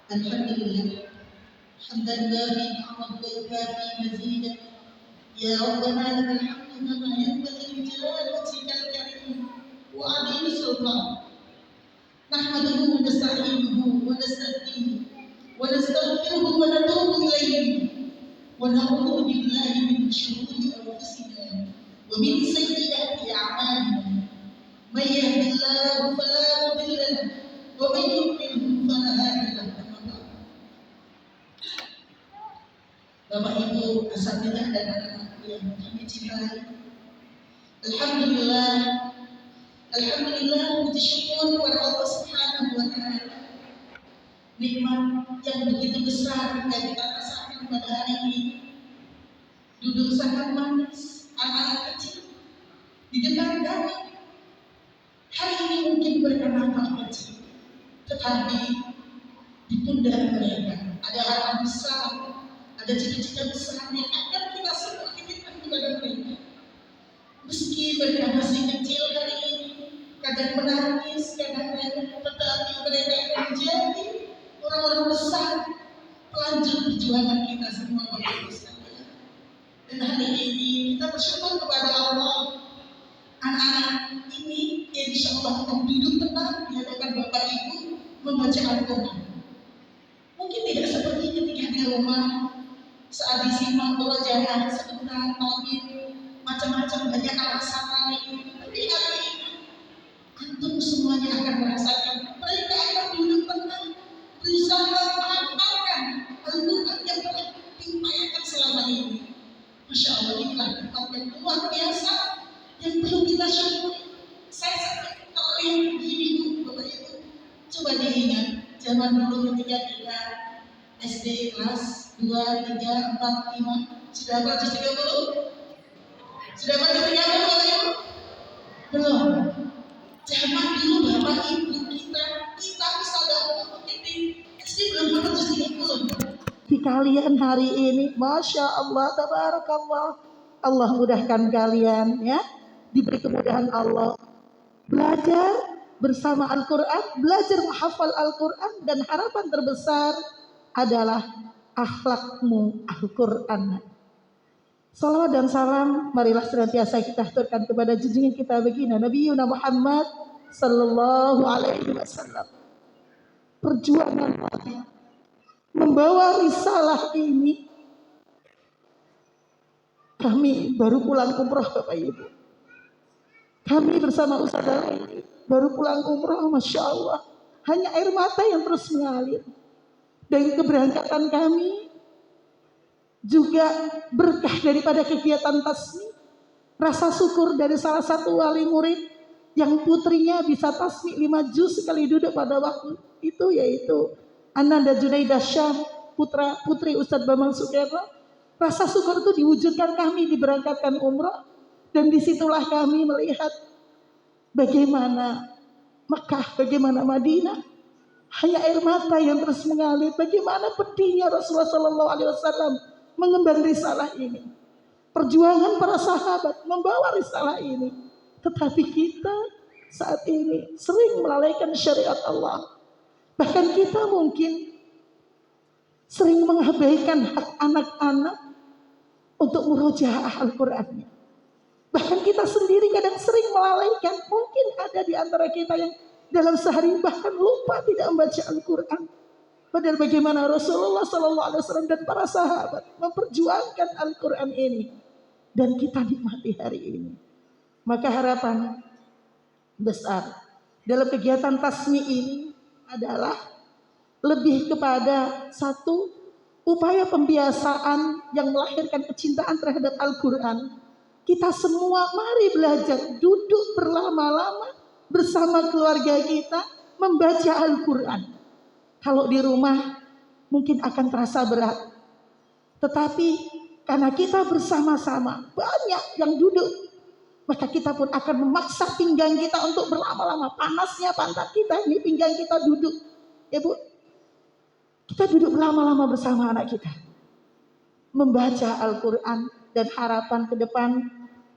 الحمد لله حمدا يوافي نعمه ويكافي مزيدا يا ربنا لك الحمد كما ينبغي لجلال وجهك الكريم وعظيم سلطانك نحمده ونستعينه ونستهديه ونستغفره ونتوب اليه ونعوذ بالله من شرور انفسنا ومن سيئات اعمالنا من يهد الله فلا مضل له ومن يضلل فلا هادي له. Bapak Ibu asatidzah dan anak-anak yang kami cintai, Alhamdulillah, puji syukur kepada Allah Subhanahu wa Ta'ala. Nikmat yang begitu besar yang kita rasakan pada hari ini. Duduk sangat manis, anak-anak kecil di depan kami. Hari ini mungkin beranak kecil, tetapi di pundak mereka ada harapan besar. Ada cita-cita besar yang akan kita semua titipkan kepada mereka. Meski mereka masih kecil hari ini, kadang menangis, kadang mereka, tetapi mereka akan menjadi orang-orang besar, pelanjut perjuangan kita semua Bapak Ibu sekalian. Dan hari ini kita bersyukur kepada Allah. Anak-anak ini insya Allah akan duduk tenang di hadapan Bapak Ibu membaca Al-Quran. Mungkin tidak seperti ketika di rumah saat disimak murojaah sebentar, tahlil, macam-macam banyak alasan lain. Tapi hari ini antum semuanya akan merasakan mereka akan duduk tenang, berusaha menghafalkan Al-Quran yang telah diupayakan selama ini. Masya Allah, inilah nikmat yang luar biasa yang perlu kita syukuri. Saya sampai terlihat begini Bu, Bapak Ibu. Coba diingat zaman dulu ketika kita SD kelas 2, 3, 4, 5 sudah baca 30? Sudah baca 30 Bapak Ibu? Belum. Zaman dulu Bapak Ibu kita bisa dapat ini SD belum baca 30. Di kalian hari ini Masya Allah, tabarakallah, Allah mudahkan kalian ya, diberi kemudahan Allah belajar bersama Al-Quran, belajar menghafal Al-Quran, dan harapan terbesar adalah akhlakmu Al-Quran. Salawat dan salam marilah senantiasa kita haturkan kepada junjungan kita baginda Nabi Muhammad sallallahu alaihi wasallam. Perjuangan Nabi membawa risalah ini. Kami baru pulang umroh Bapak Ibu. Kami bersama Ustaz Ali baru pulang umroh, Masya Allah. Hanya air mata yang terus mengalir. Dan keberangkatan kami juga berkah daripada kegiatan tasmi. Rasa syukur dari salah satu wali murid yang putrinya bisa tasmi 5 juz sekali duduk pada waktu itu, yaitu Ananda Junaidah Syam, putri Ustadz Bambang Sukerno. Rasa syukur itu diwujudkan kami diberangkatkan umroh. Dan disitulah kami melihat bagaimana Mekah, bagaimana Madinah. Hanya air mata yang terus mengalir. Bagaimana pedihnya Rasulullah SAW mengemban risalah ini. Perjuangan para sahabat membawa risalah ini. Tetapi kita saat ini sering melalaikan syariat Allah. Bahkan kita mungkin sering mengabaikan hak anak-anak untuk murojaah Al-Qurannya. Bahkan kita sendiri kadang sering melalaikan. Mungkin ada di antara kita yang dalam sehari bahkan lupa tidak membaca Al-Quran. Padahal bagaimana Rasulullah SAW dan para sahabat memperjuangkan Al-Quran ini. Dan kita nikmati hari ini. Maka harapan besar dalam kegiatan tasmi ini adalah lebih kepada satu, upaya pembiasaan yang melahirkan kecintaan terhadap Al-Quran. Kita semua mari belajar duduk berlama-lama bersama keluarga kita membaca Al-Quran. Kalau di rumah mungkin akan terasa berat. Tetapi karena kita bersama-sama banyak yang duduk, maka kita pun akan memaksa pinggang kita untuk berlama-lama. Panasnya pantat kita ini, pinggang kita duduk. Ya Bu, kita duduk berlama-lama bersama anak kita membaca Al-Quran. Dan harapan ke depan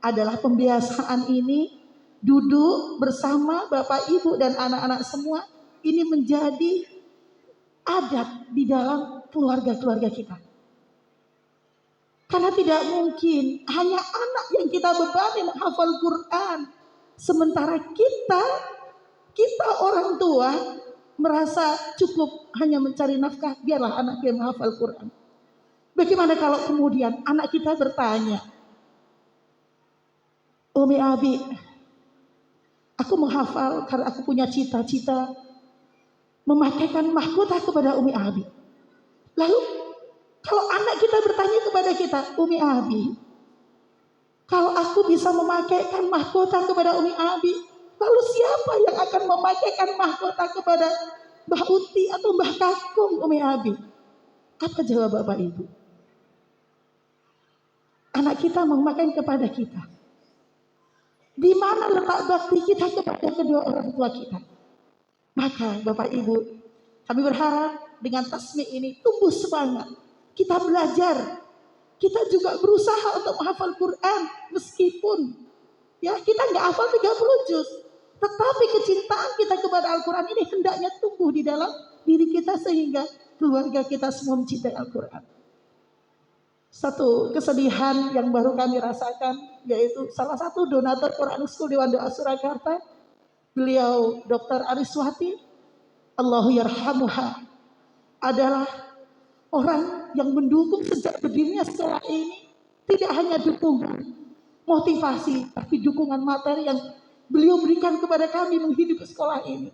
adalah pembiasaan ini, duduk bersama Bapak Ibu dan anak-anak semua, ini menjadi adat di dalam keluarga-keluarga kita. Karena tidak mungkin hanya anak yang kita bebani menghafal Quran. Sementara kita orang tua merasa cukup hanya mencari nafkah, biarlah anak yang menghafal Quran. Bagaimana kalau kemudian anak kita bertanya, Umi Abi, aku menghafal karena aku punya cita-cita memakaikan mahkota kepada Umi Abi. Lalu kalau anak kita bertanya kepada kita, Umi Abi, kalau aku bisa memakaikan mahkota kepada Umi Abi, lalu siapa yang akan memakaikan mahkota kepada Mbah Uti atau Mbah Kakung Umi Abi? Apa jawab Bapak Ibu? Anak kita memakaikan kepada kita. Di mana letak bakti kita kepada kedua orang tua kita? Maka Bapak Ibu, kami berharap dengan tasmi ini tumbuh semangat. Kita belajar. Kita juga berusaha untuk menghafal Quran. Meskipun ya kita nggak hafal 30 juz. Tetapi kecintaan kita kepada Al-Quran ini hendaknya tumbuh di dalam diri kita sehingga keluarga kita semua mencintai Al-Quran. Satu kesedihan yang baru kami rasakan yaitu salah satu donatur Quran School di Dewan Doa Surakarta, beliau Dr. Ariswati, Allahu yarhamuha, adalah orang yang mendukung sejak berdirinya sekolah ini. Tidak hanya dukungan motivasi, tapi dukungan materi yang beliau berikan kepada kami menghidupi sekolah ini.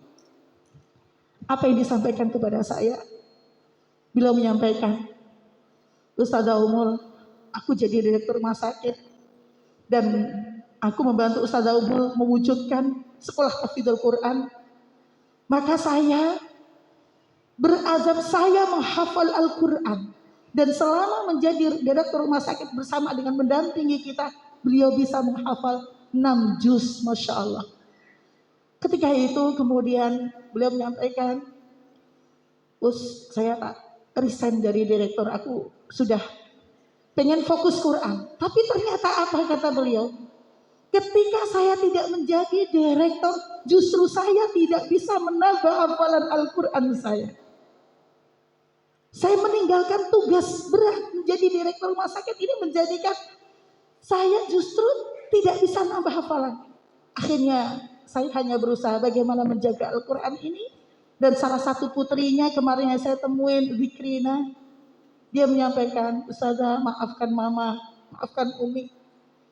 Apa yang disampaikan kepada saya? Beliau menyampaikan, Ustazah Umul, aku jadi direktur rumah sakit dan aku membantu Ustazah Umul mewujudkan sekolah Hafidhul Quran. Maka saya berazam saya menghafal Al-Quran. Dan selama menjadi direktur rumah sakit bersama dengan mendampingi kita, beliau bisa menghafal 6 juz, Masya Allah. Ketika itu kemudian beliau menyampaikan, saya tak resign dari direktur, aku sudah pengen fokus Quran. Tapi ternyata apa kata beliau? Ketika saya tidak menjadi direktur, justru saya tidak bisa menambah hafalan Al-Quran saya. Saya meninggalkan tugas berat menjadi direktur rumah sakit ini menjadikan saya justru tidak bisa nambah hafalan. Akhirnya saya hanya berusaha bagaimana menjaga Al-Quran ini. Dan salah satu putrinya kemarin yang saya temuin, Zikrina, dia menyampaikan, Ustazah maafkan mama, maafkan Umi.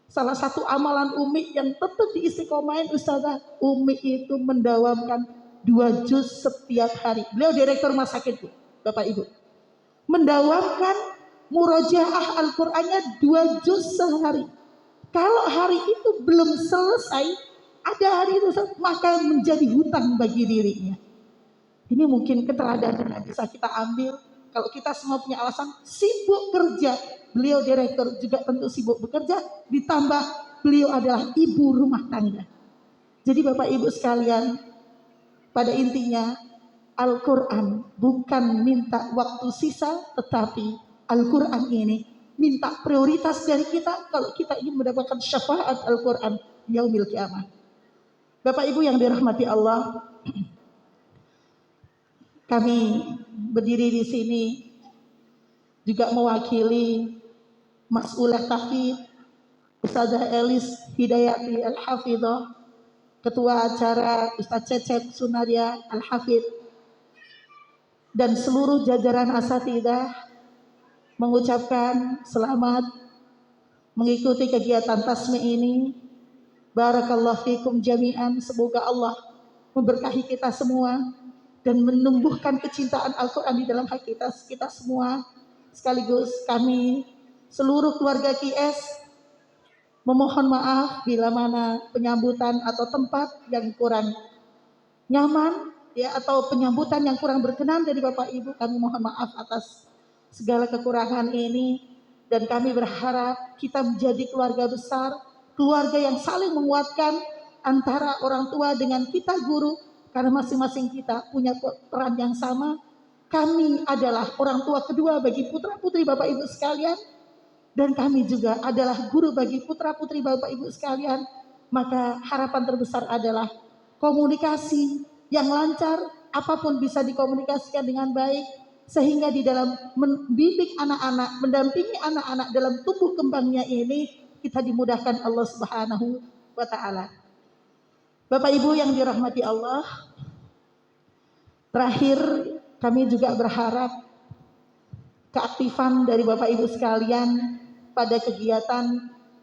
Salah satu amalan Umi yang tetap diistiqomahin Ustazah, Umi itu mendawamkan 2 juz setiap hari. Beliau direktur rumah sakit, Bapak Ibu. Mendawamkan murojaah Al-Qur'annya 2 juz sehari. Kalau hari itu belum selesai, ada hari itu maka menjadi hutang bagi dirinya. Ini mungkin keteladanan yang bisa kita ambil. Kalau kita semua punya alasan sibuk kerja, beliau direktur juga tentu sibuk bekerja, ditambah beliau adalah ibu rumah tangga. Jadi Bapak Ibu sekalian, pada intinya Al-Quran bukan minta waktu sisa, tetapi Al-Quran ini minta prioritas dari kita kalau kita ingin mendapatkan syafaat Al-Quran yaumil kiamah. Bapak Ibu yang dirahmati Allah, kami berdiri di sini juga mewakili Mas'ulah Tahfidz Ustazah Elis Hidayati Al-Hafidhah, Ketua acara Ustaz Cecep Sunaria Al-Hafidh, dan seluruh jajaran asatidzah mengucapkan selamat mengikuti kegiatan tasmi ini. Barakallahu fikum jami'an. Semoga Allah memberkahi kita semua dan menumbuhkan kecintaan Al-Quran di dalam hati kita semua. Sekaligus kami seluruh keluarga QS memohon maaf bila mana penyambutan atau tempat yang kurang nyaman ya, atau penyambutan yang kurang berkenan dari Bapak Ibu. Kami mohon maaf atas segala kekurangan ini, dan kami berharap kita menjadi keluarga besar, keluarga yang saling menguatkan antara orang tua dengan kita guru, karena masing-masing kita punya peran yang sama. Kami adalah orang tua kedua bagi putra-putri Bapak Ibu sekalian, dan kami juga adalah guru bagi putra-putri Bapak Ibu sekalian. Maka harapan terbesar adalah komunikasi yang lancar apapun bisa dikomunikasikan dengan baik, sehingga di dalam membimbing anak-anak, mendampingi anak-anak dalam tumbuh kembangnya ini, kita dimudahkan Allah Subhanahu wa Ta'ala. Bapak Ibu yang dirahmati Allah, terakhir kami juga berharap keaktifan dari Bapak Ibu sekalian pada kegiatan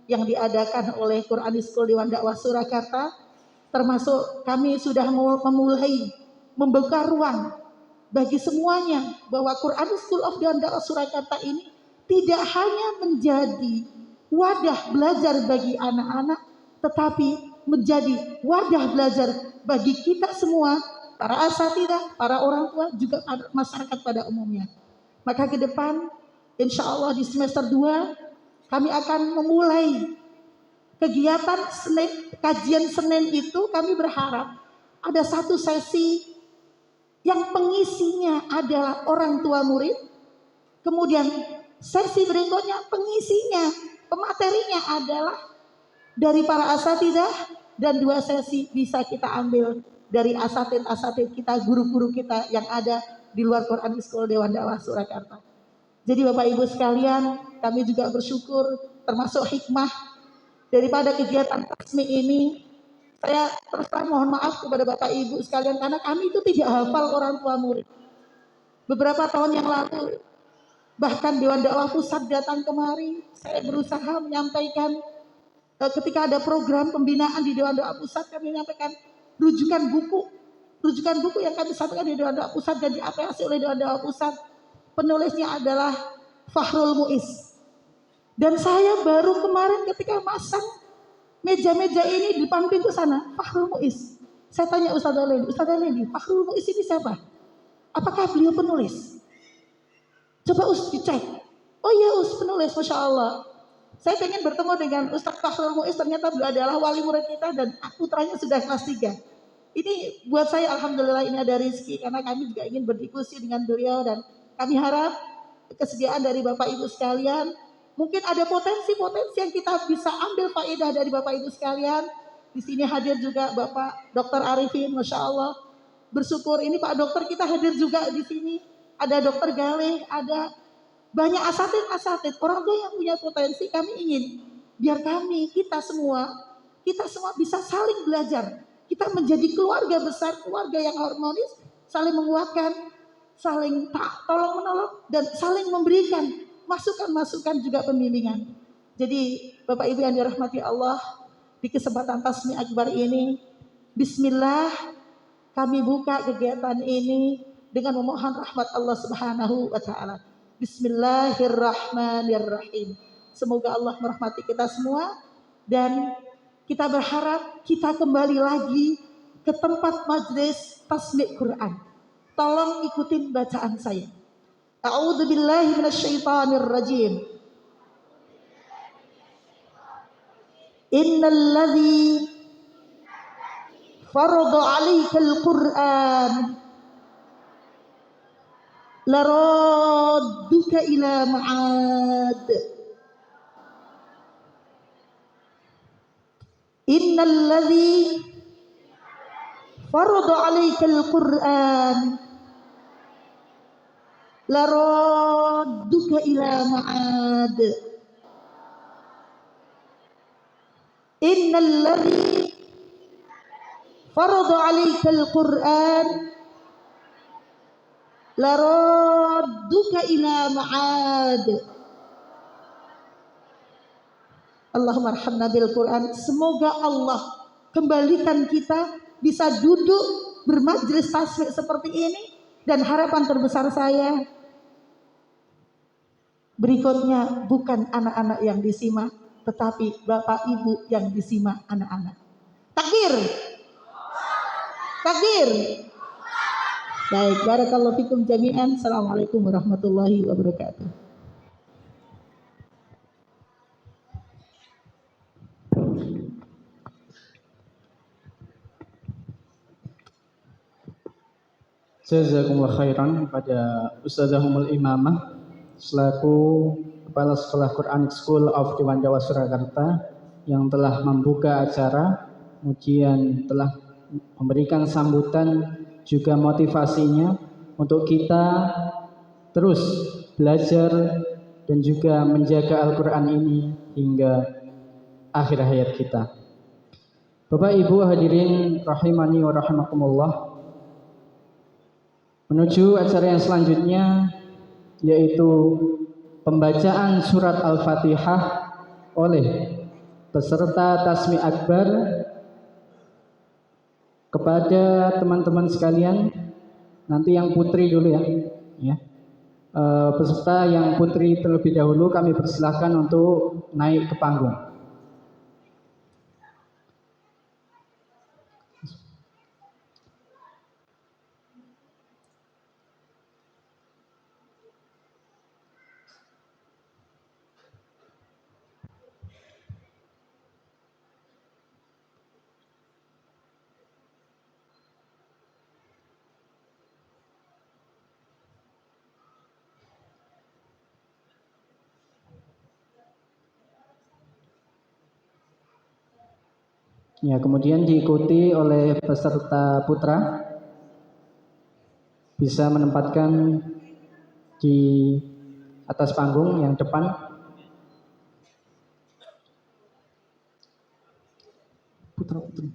yang diadakan oleh Quran School Dewan Dakwah Surakarta, termasuk kami sudah memulai membuka ruang bagi semuanya bahwa Quran School of Dewan Dakwah Surakarta ini tidak hanya menjadi wadah belajar bagi anak-anak, tetapi menjadi wadah belajar bagi kita semua, para asatidzah, para orang tua, juga masyarakat pada umumnya. Maka ke depan, insya Allah di semester 2, kami akan memulai kegiatan kajian Senin itu. Kami berharap ada satu sesi yang pengisinya adalah orang tua murid. Kemudian sesi berikutnya pengisinya, pematerinya adalah dari para asatidzah. Dan 2 sesi bisa kita ambil dari asatidz kita, guru-guru kita yang ada di luar Quran School Dewan Dakwah Surakarta. Jadi Bapak Ibu sekalian, kami juga bersyukur termasuk hikmah daripada kegiatan tasmi ini. Saya terus mohon maaf kepada Bapak Ibu sekalian karena kami itu tidak hafal orang tua murid. Beberapa tahun yang lalu bahkan Dewan Dakwah Pusat datang kemari, saya berusaha menyampaikan ketika ada program pembinaan di Dewan Dakwah Pusat, kami menyampaikan rujukan buku yang kami sampaikan di Dewan Dakwah Pusat dan diapresiasi oleh Dewan Dakwah Pusat. Penulisnya adalah Fakhrul Muiz. Dan saya baru kemarin ketika masang meja-meja ini di depan pintu sana, Fakhrul Muiz. Saya tanya Ustaz Lendi, Fakhrul Muiz ini siapa? Apakah beliau penulis? Coba dicek. Oh iya penulis, Masya Allah. Saya pengen bertemu dengan Ustaz Fakhrul Muiz, ternyata beliau adalah wali murid kita dan putranya sudah kelas 3. Ini buat saya alhamdulillah ini ada rezeki karena kami juga ingin berdiskusi dengan beliau dan kami harap kesediaan dari Bapak Ibu sekalian. Mungkin ada potensi-potensi yang kita bisa ambil faedah dari Bapak Ibu sekalian. Di sini hadir juga Bapak Dr. Arifin, Masya Allah. Bersyukur ini Pak Dokter kita hadir juga di sini. Ada Dr. Galeh, ada banyak asatidz, orang tua yang punya potensi. Kami ingin biar kita semua bisa saling belajar. Kita menjadi keluarga besar, keluarga yang harmonis, saling menguatkan, saling tolong menolong dan saling memberikan masukan-masukan juga pembimbingan. Jadi Bapak Ibu yang dirahmati Allah, di kesempatan Tasmi Akbar ini, bismillah kami buka kegiatan ini dengan memohon rahmat Allah Subhanahu wa Ta'ala. Bismillahirrahmanirrahim. Semoga Allah merahmati kita semua dan kita berharap kita kembali lagi ke tempat majlis tasmi Quran. Tolong ikutin bacaan saya. A'udzu billahi minasyaitonir rajim. Innal ladzi farada 'alaikal Qur'an laradduka ila ma'ad. Innal ladzi farada 'alaikal Qur'an laradduka ila ma'ad. Innal ladzi farada 'alaikal Qur'an laradduka ila ma'ad. Allahumma arhamna bil Qur'an. Semoga Allah kembalikan kita bisa duduk bermajlis tasmi seperti ini. Dan harapan terbesar saya berikutnya bukan anak-anak yang disimak, tetapi Bapak Ibu yang disimak anak-anak. Takbir. Takbir. Baik, barakallahu fikum jami'an. Assalamualaikum warahmatullahi wabarakatuh. Jazakumullah khairan kepada Ustazah Ummul Imamah selaku Kepala Sekolah Quranic School of Dewan Dakwah Surakarta yang telah membuka acara, kemudian telah memberikan sambutan juga motivasinya untuk kita terus belajar dan juga menjaga Al-Quran ini hingga akhir hayat kita. Bapak Ibu hadirin rahimani wa rahimakumullah, menuju acara yang selanjutnya, yaitu pembacaan surat Al-Fatihah oleh peserta Tasmi Akbar. Kepada teman-teman sekalian, nanti yang putri dulu ya. Peserta yang putri terlebih dahulu kami persilahkan untuk naik ke panggung. Ya, kemudian diikuti oleh peserta putra, bisa menempatkan di atas panggung yang depan. Putra-putri.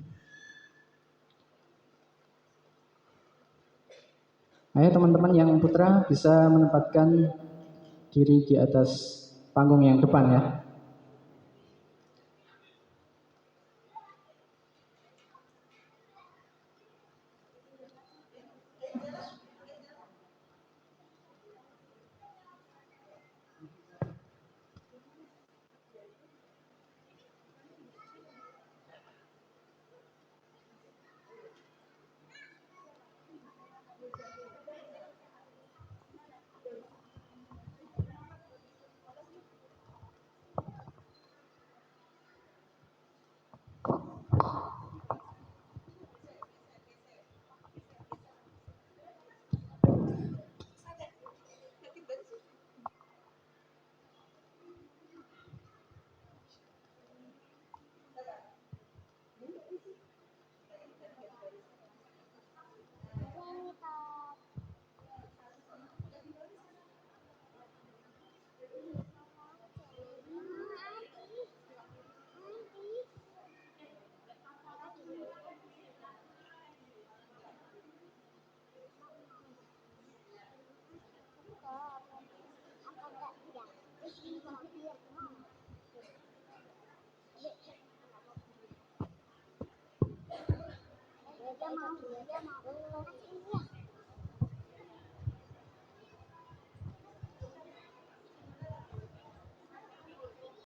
Ayo teman-teman yang putra bisa menempatkan diri di atas panggung yang depan ya.